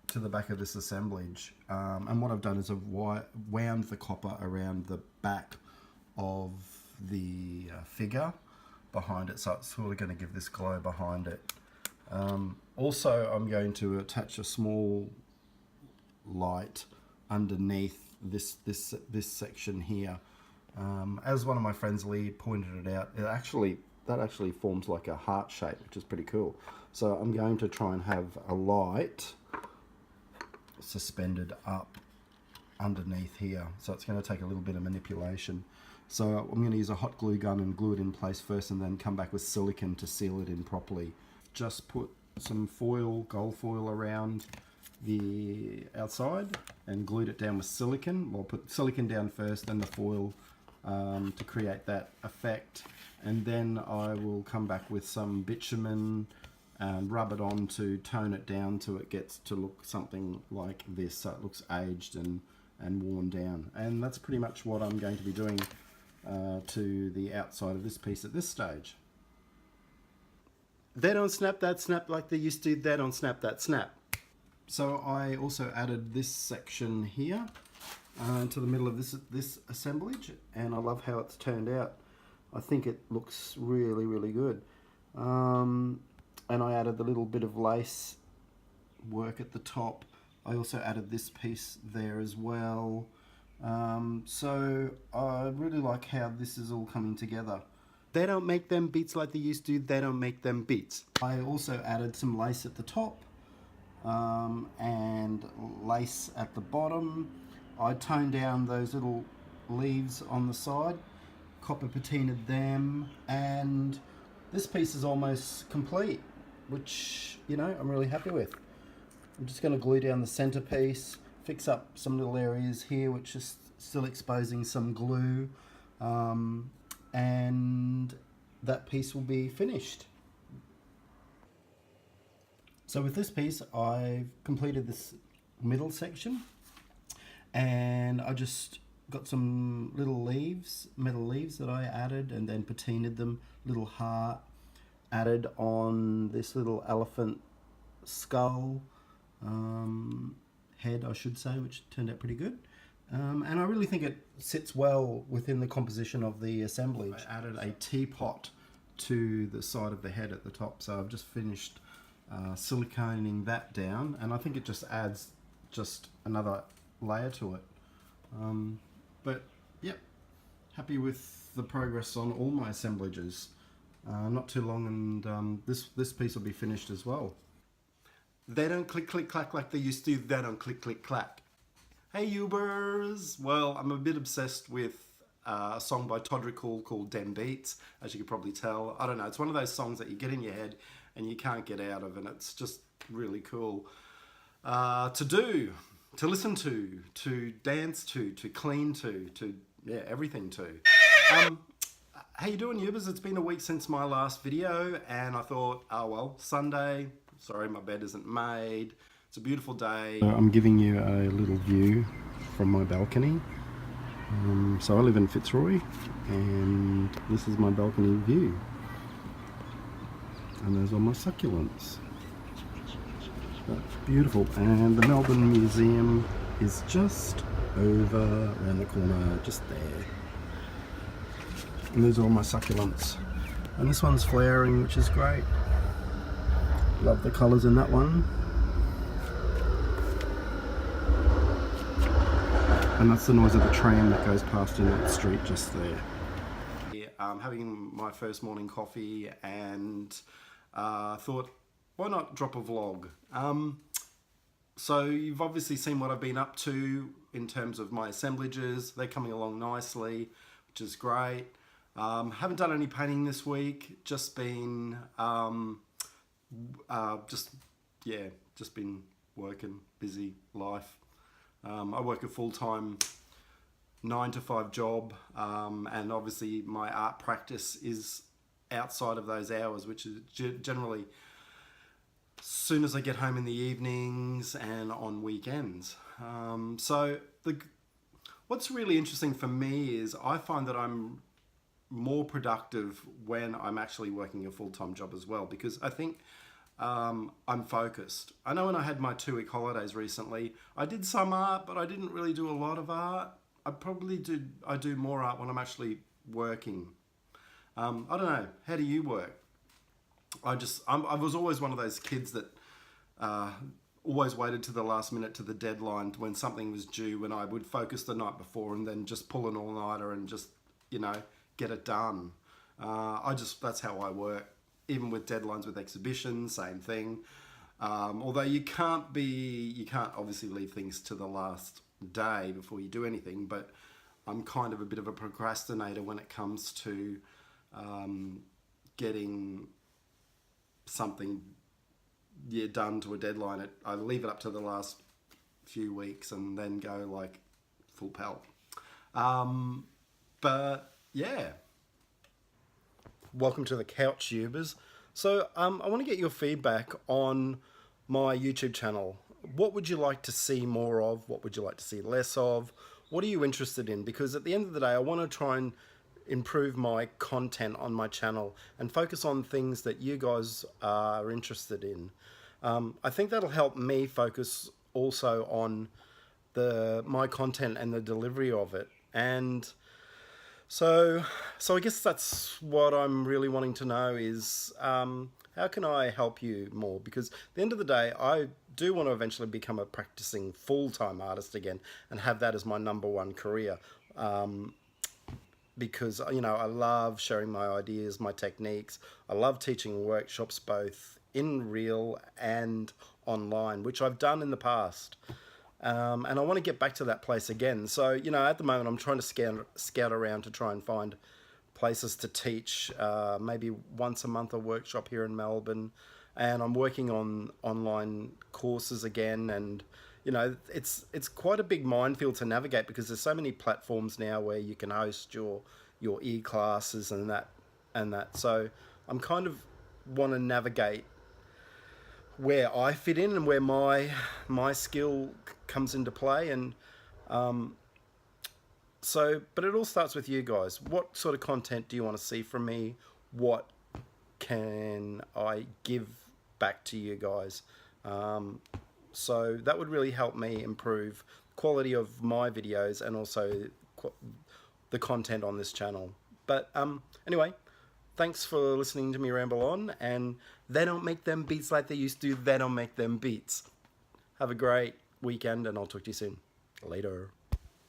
to the back of this assemblage, and what I've done is I've wound the copper around the back of the figure behind it, so it's sort of going to give this glow behind it. Also, I'm going to attach a small light underneath this section here. As one of my friends, Lee, pointed it out, that actually forms like a heart shape, which is pretty cool. So I'm going to try and have a light suspended up underneath here. So it's going to take a little bit of manipulation. So I'm going to use a hot glue gun and glue it in place first, and then come back with silicone to seal it in properly. Just put some foil, gold foil, around the outside and glued it down with silicone. Well, put silicone down first, then the foil to create that effect, and then I will come back with some bitumen and rub it on to tone it down till it gets to look something like this, so it looks aged and worn down. And that's pretty much what I'm going to be doing to the outside of this piece at this stage. They don't snap that snap like they used to, they don't snap that snap. So I also added this section here to the middle of this assemblage, and I love how it's turned out. I think it looks really, really good. And I added the little bit of lace work at the top. I also added this piece there as well. So I really like how this is all coming together. They don't make them beats like they used to, they don't make them beats. I also added some lace at the top and lace at the bottom. I toned down those little leaves on the side, copper patinaed them, and this piece is almost complete, which, you know, I'm really happy with. I'm just going to glue down the centerpiece, fix up some little areas here which is still exposing some glue, and that piece will be finished. So with this piece, I've completed this middle section, and I just got some little leaves, metal leaves that I added, and then patinaed them, little heart added on this little elephant skull head, I should say, which turned out pretty good. And I really think it sits well within the composition of the assemblage. I added a teapot to the side of the head at the top, so I've just finished siliconing that down, and I think it just adds just another layer to it. But yep, happy with the progress on all my assemblages. Not too long, and this piece will be finished as well. They don't click click clack like they used to, they don't click click clack. Hey Ubers! Well, I'm a bit obsessed with a song by Todrickle called Dem Beats, as you can probably tell. I don't know, it's one of those songs that you get in your head and you can't get out of, and it's just really cool to do, to listen to dance to clean to yeah, everything to. How you doing, Ubers? It's been a week since my last video, and I thought, oh well, Sunday, sorry my bed isn't made. It's a beautiful day. I'm giving you a little view from my balcony. So I live in Fitzroy, and this is my balcony view. And there's all my succulents. That's beautiful. And the Melbourne Museum is just over around the corner, just there. And there's all my succulents. And this one's flowering, which is great. Love the colours in that one. And that's the noise of the tram that goes past in that street just there. Having my first morning coffee, and thought, why not drop a vlog? So you've obviously seen what I've been up to in terms of my assemblages. They're coming along nicely, which is great. Haven't done any painting this week, just been just been working, busy life. I work a full-time 9-to-5 job, and obviously my art practice is outside of those hours, which is generally as soon as I get home in the evenings and on weekends. So what's really interesting for me is I find that I'm more productive when I'm actually working a full-time job as well, because I think I'm focused. I know when I had my 2-week holidays recently, I did some art, but I didn't really do a lot of art. I do more art when I'm actually working. I don't know. How do you work? I was always one of those kids that uh, always waited to the last minute to the deadline when something was due, when I would focus the night before and then just pull an all-nighter and just, you know, get it done. That's how I work. Even with deadlines with exhibitions, same thing. Although you can't obviously leave things to the last day before you do anything, but I'm kind of a bit of a procrastinator when it comes to getting something done to a deadline. I leave it up to the last few weeks and then go like full pelt. But yeah. Welcome to the Couch Tubers. So I want to get your feedback on my YouTube channel. What would you like to see more of? What would you like to see less of? What are you interested in? Because at the end of the day, I want to try and improve my content on my channel and focus on things that you guys are interested in. I think that'll help me focus also on my content and the delivery of it. And so I guess that's what I'm really wanting to know is how can I help you more? Because at the end of the day, I do want to eventually become a practicing full-time artist again and have that as my #1 career. Because, you know, I love sharing my ideas, my techniques. I love teaching workshops both in real and online, which I've done in the past. And I want to get back to that place again. So, you know, at the moment I'm trying to scout around to try and find places to teach, maybe once a month a workshop here in Melbourne. And I'm working on online courses again. And, you know, it's quite a big minefield to navigate because there's so many platforms now where you can host your e-classes and that. So I'm kind of want to navigate where I fit in and where my skill comes into play. And but it all starts with you guys. What sort of content do you want to see from me? What can I give back to you guys? So that would really help me improve quality of my videos and also the content on this channel. But anyway, thanks for listening to me ramble on, and they don't make them beats like they used to. They don't make them beats. Have a great weekend, and I'll talk to you soon. Later.